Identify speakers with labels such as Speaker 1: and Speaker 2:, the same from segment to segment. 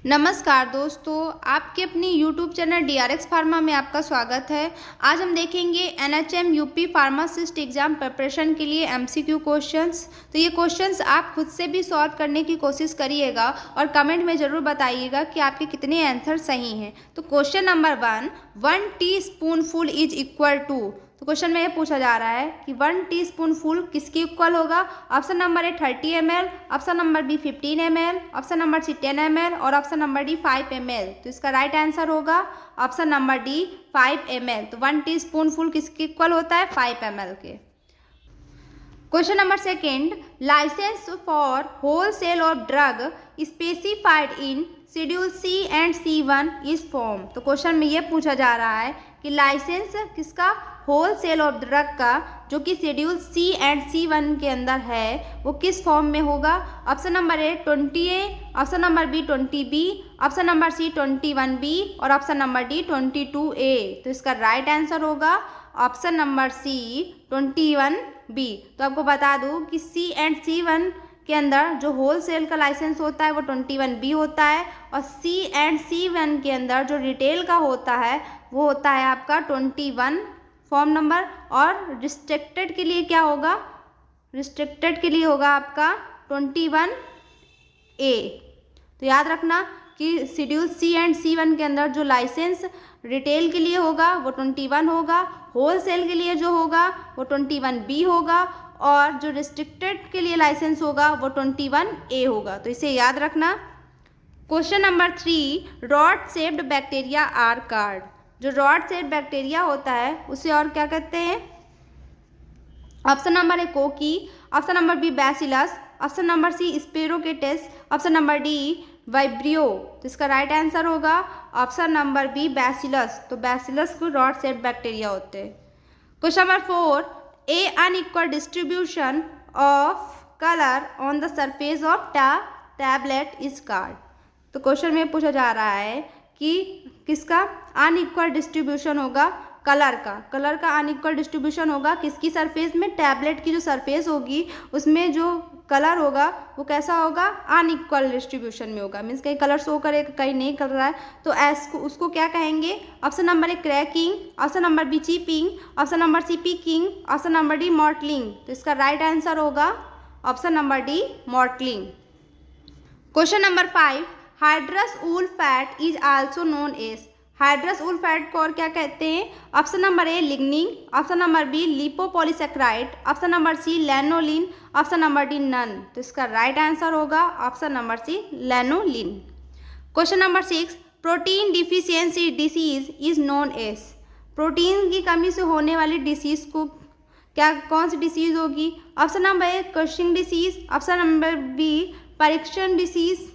Speaker 1: नमस्कार दोस्तों, आपके अपनी YouTube चैनल DRX फार्मा में आपका स्वागत है। आज हम देखेंगे NHM UP pharmacist exam preparation के लिए MCQ क्वेश्चंस। तो ये क्वेश्चंस आप खुद से भी सॉल्व करने की कोशिश करिएगा और कमेंट में ज़रूर बताइएगा कि आपके कितने आंसर सही हैं। तो question number 1 teaspoonful is equal to. तो क्वेश्चन में ये पूछा जा रहा है कि 1 टीस्पूनफुल किसके इक्वल होगा। Option number A 30 ml, option number B 15 ml, option number C 10 ml और ऑप्शन नंबर डी 5 ml। तो इसका राइट आंसर होगा ऑप्शन नंबर डी 5 ml। तो 1 टीस्पूनफुल किसके इक्वल होता है, 5 ml के। Question number 2, licence for wholesale of drug specified in schedule C and C1 is form. तो क्वेश्चन में ये पूछा जा रहा है कि लाइसेंस किसका, होलसेल ऑफ ड्रग का, जो कि शेड्यूल सी एंड C1 के अंदर है, वो किस फॉर्म में होगा। Option number A 20A, option number B 20B, option number C 21B और ऑप्शन नंबर डी 22A। तो इसका राइट आंसर होगा ऑप्शन नंबर सी 21B। तो आपको बता दूं कि सी एंड C1 के अंदर जो होलसेल का लाइसेंस होता है वो 21B होता है और सी एंड C1 के अंदर जो रिटेल का होता है वो होता है आपका 21 फॉर्म नंबर। और रिस्ट्रिक्टेड के लिए क्या होगा, रिस्ट्रिक्टेड के लिए होगा आपका 21A। तो याद रखना कि शेड्यूल सी एंड C1 के अंदर जो लाइसेंस रिटेल के लिए होगा वो 21 होगा, होलसेल के लिए जो होगा वो 21B होगा और जो रिस्ट्रिक्टेड के लिए लाइसेंस होगा वो 21A होगा। तो इसे याद रखना। Question number 3, rod shaped bacteria are called. जो रॉड शेप्ड बैक्टीरिया होता है उसे और क्या कहते हैं। Option number A cocci, option number B bacillus, option number C spirochetes, option number D vibrio. तो इसका राइट आंसर होगा ऑप्शन नंबर बी बैसिलस। तो बैसिलस को रॉड शेप्ड बैक्टीरिया होते हैं। Question number 4, A unequal distribution of colour on the surface of tablet is called. तो question में पूछा जा रहा है कि किसका अनइक्वल डिस्ट्रीब्यूशन होगा, कलर का अनइक्वल डिस्ट्रीब्यूशन होगा किसकी सरफेस में, टैबलेट की जो सरफेस होगी उसमें जो कलर होगा वो कैसा होगा, अनइक्वल डिस्ट्रीब्यूशन में होगा। मीन्स कहीं कलर शो करेगा कहीं नहीं कर रहा है तो ऐस उसको क्या कहेंगे। Option number A cracking, option number B chipping, option number C picking, option number D mottling. तो इसका राइट आंसर होगा option number D mottling. Question number 5, hydrous wool fat is also known as. Hydrous wool fat को और क्या कहते हैं। Option number A lignin, option number B lipopolysaccharide, option number C lanolin, option number D none. तो इसका right answer होगा option number C lanolin. Question number 6, protein deficiency disease is known as. Protein की कमी से होने वाली disease को क्या, कौन सी डिसीज होगी। Option number A crushing disease, option number B परिक्षण disease,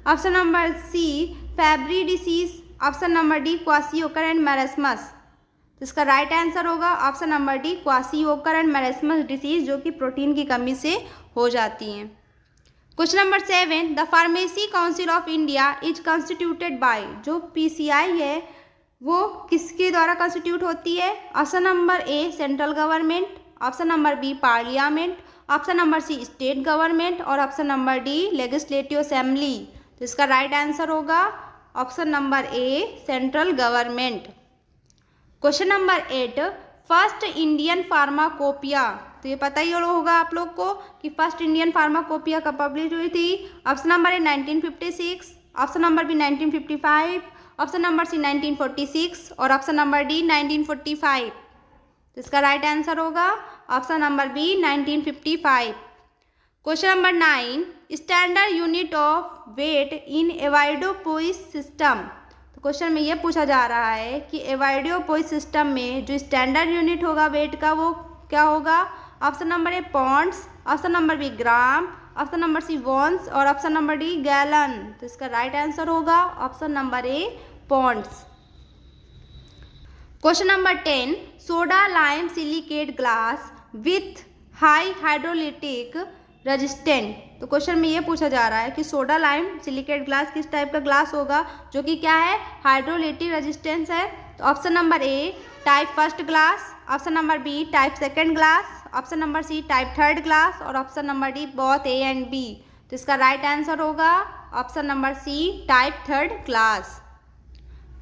Speaker 1: option number C Fabry disease, option number D kwashiorkor and marasmus. तो इसका राइट आंसर होगा option number D kwashiorkor and marasmus disease, जो कि प्रोटीन की कमी से हो जाती हैं। Question number 7, the pharmacy council of India is constituted by. जो PCI है वो किसके द्वारा कॉन्स्टिट्यूट होती है। Option number A central government, option number B parliament, option number C state government और option number D legislative assembly. तो इसका राइट आंसर होगा option number A central government. Question number 8, first Indian pharmacopoeia. तो ये पता ही होगा आप लोग को कि फर्स्ट इंडियन फार्माकोपिया कब पब्लिश हुई थी। ऑप्शन नंबर ए 1956, option number B 1955, option number C 1946 और ऑप्शन नंबर डी 1945। तो इसका राइट आंसर होगा option number B 1955। Question number 9, standard unit of weight in avoirdupois system. तो क्वेश्चन में ये पूछा जा रहा है कि एवाइडोपोइस सिस्टम में जो स्टैंडर्ड यूनिट होगा वेट का वो क्या होगा। Option number A pounds, option number B gram, option number C ounce और ऑप्शन नंबर डी गैलन। तो इसका राइट आंसर होगा option number A pounds. Question number 10, soda lime silicate glass with high hydrolytic resistant. तो question में ये पूछा जा रहा है कि सोडा लाइम सिलिकेट ग्लास किस टाइप का ग्लास होगा जो कि क्या है, हाइड्रोलिटिक रेजिस्टेंस है। तो ऑप्शन नंबर ए type first glass, option number B type second glass, option number C type third glass और option number D both A and B. तो इसका राइट आंसर होगा option number C type third class.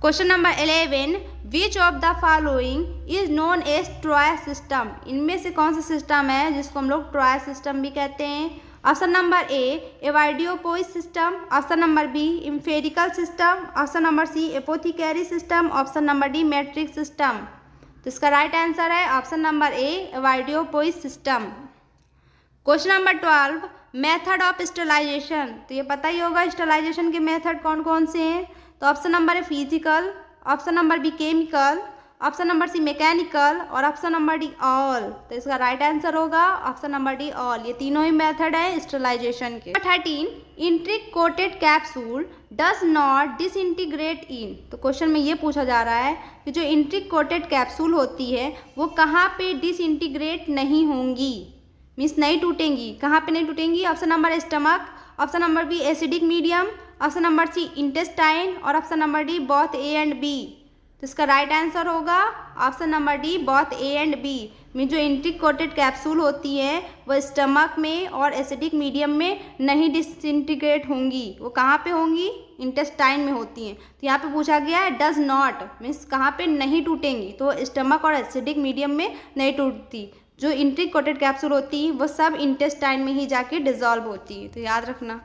Speaker 1: Question number 11, which of the following is known as troy system. इनमें से कौन सा system है जिसको हम लोग ट्रॉय सिस्टम भी कहते हैं। Option number A avoirdupois system, option number B imperial system, option number C apothecary system, option number D metric system. तो इसका राइट आंसर है option number A avoirdupois system. Question number 12, method of sterilization. तो ये पता ही होगा sterilisation के method कौन कौन से हैं। तो ऑप्शन नंबर है physical, option number B chemical, option number C mechanical और ऑप्शन नंबर डी ऑल। तो इसका राइट आंसर होगा ऑप्शन नंबर डी ऑल। ये तीनों ही मेथड है स्टेलाइजेशन के। 13, enteric coated capsule does not disintegrate in. तो क्वेश्चन में ये पूछा जा रहा है कि जो इंट्रिक कोटेड कैप्सूल होती है वो कहाँ पे डिसइंटीग्रेट नहीं होंगी, मीन्स नहीं टूटेंगी। कहाँ पे नहीं टूटेंगी। Option number A stomach, option number B acidic medium, option number C intestine और option number D both A and B. तो इसका राइट आंसर होगा option number D both A and B. में जो इंट्रिक कोटेड कैप्सूल होती हैं वो stomach में और एसिडिक मीडियम में नहीं डिसइंटीग्रेट होंगी। वो कहाँ पे होंगी, इंटेस्टाइन में होती हैं। तो यहाँ पे पूछा गया है डज नॉट, मीन्स कहाँ पे नहीं टूटेंगी। तो स्टमक और एसिडिक मीडियम में नहीं टूटती। जो इंट्रिक कोटेड कैप्सूल होती हैं वो सब इंटेस्टाइन में ही जाके डिजॉल्व होती है। तो याद रखना।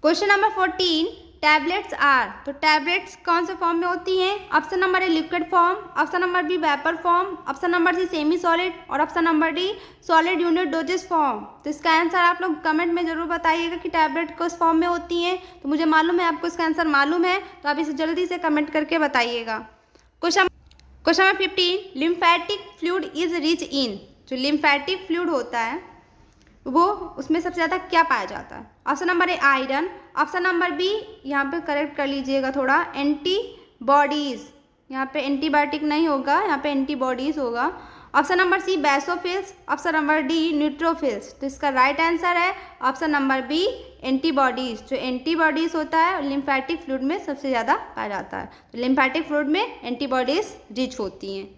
Speaker 1: Question number 14, tablets are. तो टैबलेट्स कौन से फॉर्म में होती हैं। Option number A liquid form, option number B vapour form, option number C semi solid और option number D solid unit doses form. तो इसका आंसर आप लोग कमेंट में जरूर बताइएगा कि टैबलेट किस फॉर्म में होती हैं। तो मुझे मालूम है आपको इसका आंसर मालूम है, तो आप इसे जल्दी से कमेंट करके बताइएगा। Question number 15, lymphatic fluid is rich in. जो लिम्फेटिक फ्लूइड होता है वो उसमें सबसे ज़्यादा क्या पाया जाता है। Option number A iron, option number B, यहाँ पे करेक्ट कर लीजिएगा थोड़ा, एंटीबॉडीज़। यहाँ पे एंटीबायोटिक नहीं होगा, यहाँ पे एंटीबॉडीज़ होगा। Option number C basophils, option number D neutrophils. तो इसका राइट आंसर है ऑप्शन नंबर बी एंटीबॉडीज़। जो एंटीबॉडीज़ होता है लिम्फेटिक फ्लूइड में सबसे ज़्यादा पाया जाता है। तो लिम्फेटिक फ्लूइड में एंटीबॉडीज़ रिच होती हैं।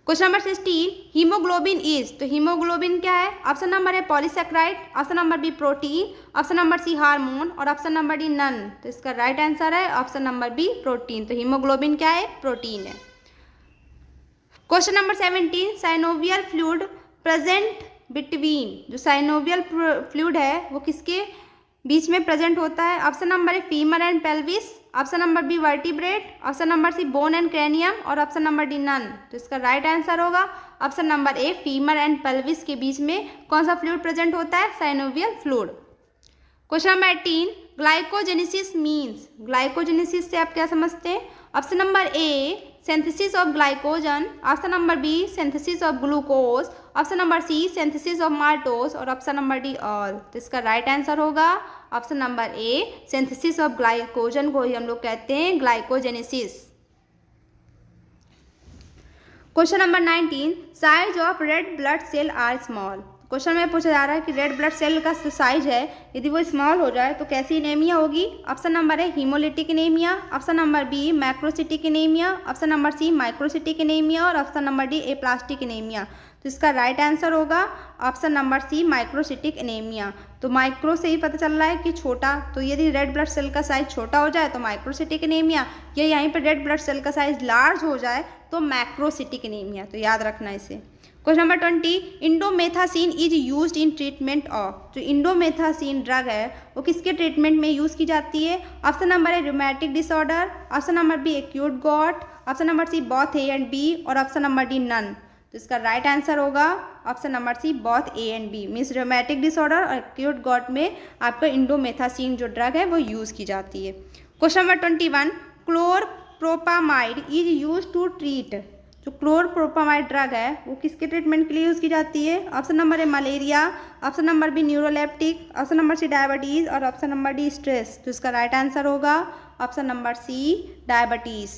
Speaker 1: Question number 16, haemoglobin is. तो हीमोग्लोबिन क्या है। Option number A polysaccharide, option number B protein, option number C hormone और ऑप्शन नंबर डी नन। तो इसका राइट आंसर है ऑप्शन नंबर बी प्रोटीन। तो हीमोग्लोबिन क्या है, प्रोटीन है। Question number 17, synovial fluid present between. जो साइनोवियल फ्लूइड है वो किसके बीच में प्रेजेंट होता है। Option number A femur and pelvis, option number B vertebrate, option number C bone and cranium और ऑप्शन नंबर डी नन। तो इसका राइट आंसर होगा option number A femur and pelvis के बीच में कौन सा फ्लूइड प्रेजेंट होता है, synovial fluid. Question number 18, glycogenesis means. Glycogenesis से आप क्या समझते हैं। Option number A synthesis of glycogen, option number B synthesis of glucose, option number C synthesis of maltose और ऑप्शन नंबर डी ऑल। तो इसका राइट आंसर होगा option number A synthesis of glycogen को ही हम लोग कहते हैं glycogenesis. Question number 19, size of red blood cell are small. क्वेश्चन में पूछा जा रहा है कि रेड ब्लड सेल का जो साइज है यदि वो स्मॉल हो जाए तो कैसी एनीमिया होगी। Option number A haemolytic anaemia, option number B macrocytic anaemia, option number C microcytic anaemia और option number D aplastic anaemia. तो इसका राइट आंसर होगा option number C microcytic anaemia. तो माइक्रो से ही पता चल रहा है कि छोटा, तो यदि रेड ब्लड सेल का साइज छोटा हो जाए तो माइक्रोसिटिक एनीमिया, या यहीं पर रेड ब्लड सेल का साइज लार्ज हो जाए तो मैक्रोसिटिक एनीमिया। तो याद रखना इसे। Question number 20, indomethacin is used in treatment of. जो इंडोमेथासिन ड्रग है वो किसके ट्रीटमेंट में यूज़ की जाती है। Option number A rheumatic disorder, option number B acute gout, option number C both A and B और ऑप्शन नंबर डी नन। तो इसका राइट आंसर होगा option number C both A and B, means rheumatic disorder और acute gout में आपका indomethacin जो drug है वो यूज़ की जाती है। Question number 21, chlorpropamide is use to treat. जो क्लोरप्रोपामाइड ड्रग है वो किसके ट्रीटमेंट के लिए यूज़ की जाती है। Option number A malaria, option number B neuroleptic, option number C diabetes और ऑप्शन नंबर डी स्ट्रेस। तो इसका राइट आंसर होगा option number C diabetes.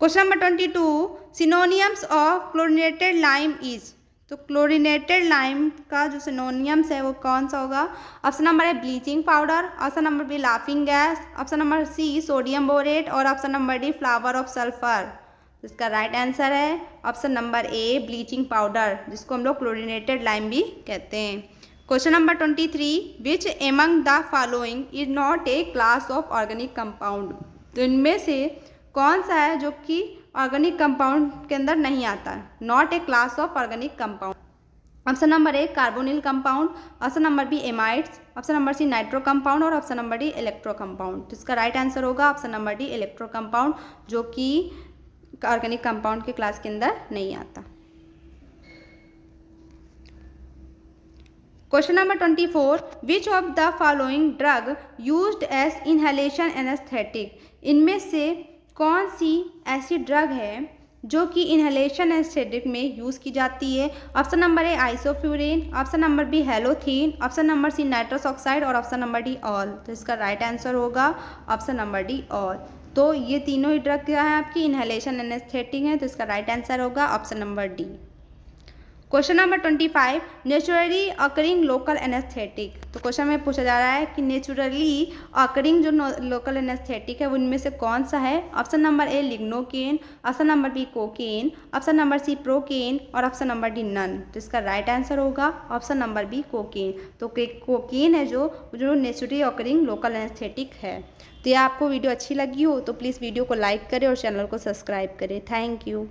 Speaker 1: Question number 22, synonyms of chlorinated lime is. तो क्लोरिनेटेड लाइम का जो synonyms है वो कौन सा होगा। Option number A bleaching powder, option number B laughing gas, option number C sodium borate और option number D flower of sulphur. इसका राइट आंसर है ऑप्शन नंबर ए ब्लीचिंग पाउडर, जिसको हम लोग क्लोरिनेटेड लाइम भी कहते हैं। Question number 23, which among the following is not a class of organic compound. तो इनमें से कौन सा है जो कि ऑर्गेनिक कंपाउंड के अंदर नहीं आता, not a class of organic compound. Option number A carbonyl compound, option number B amides, option number C nitro compound और option number D electro compound. तो इसका राइट आंसर होगा option number D electro compound, जो कि organic compound के class के अंदर नहीं आता। Question number 24, which of the following drug used as inhalation anaesthetic. इनमें से कौन सी ऐसी ड्रग है जो कि इनहेलेशन एनेस्थेटिक में यूज़ की जाती है। Option number A isoflurane, option number B halothane, option number C nitrous oxide और ऑप्शन नंबर डी ऑल। तो इसका राइट आंसर होगा ऑप्शन नंबर डी ऑल। तो ये तीनों ही ड्रग क्या है आपकी इनहेलेशन एनेस्थेटिक है, तो इसका राइट आंसर होगा option number D. Question number 25, naturally occurring local anaesthetic. तो क्वेश्चन में पूछा जा रहा है कि नेचुरली अकरिंग जो लोकल एनेस्थेटिक है उनमें से कौन सा है। Option number A lignocaine, option number B cocaine, option number C procaine और ऑप्शन नंबर डी नन। तो इसका राइट आंसर होगा ऑप्शन नंबर बी कोकेन। तो कोकेन है जो नेचुरली अकरिंग लोकल एनेस्थेटिक है। तो ये आपको वीडियो अच्छी लगी हो तो प्लीज़ वीडियो को लाइक करें और चैनल को सब्सक्राइब करें। Thank you.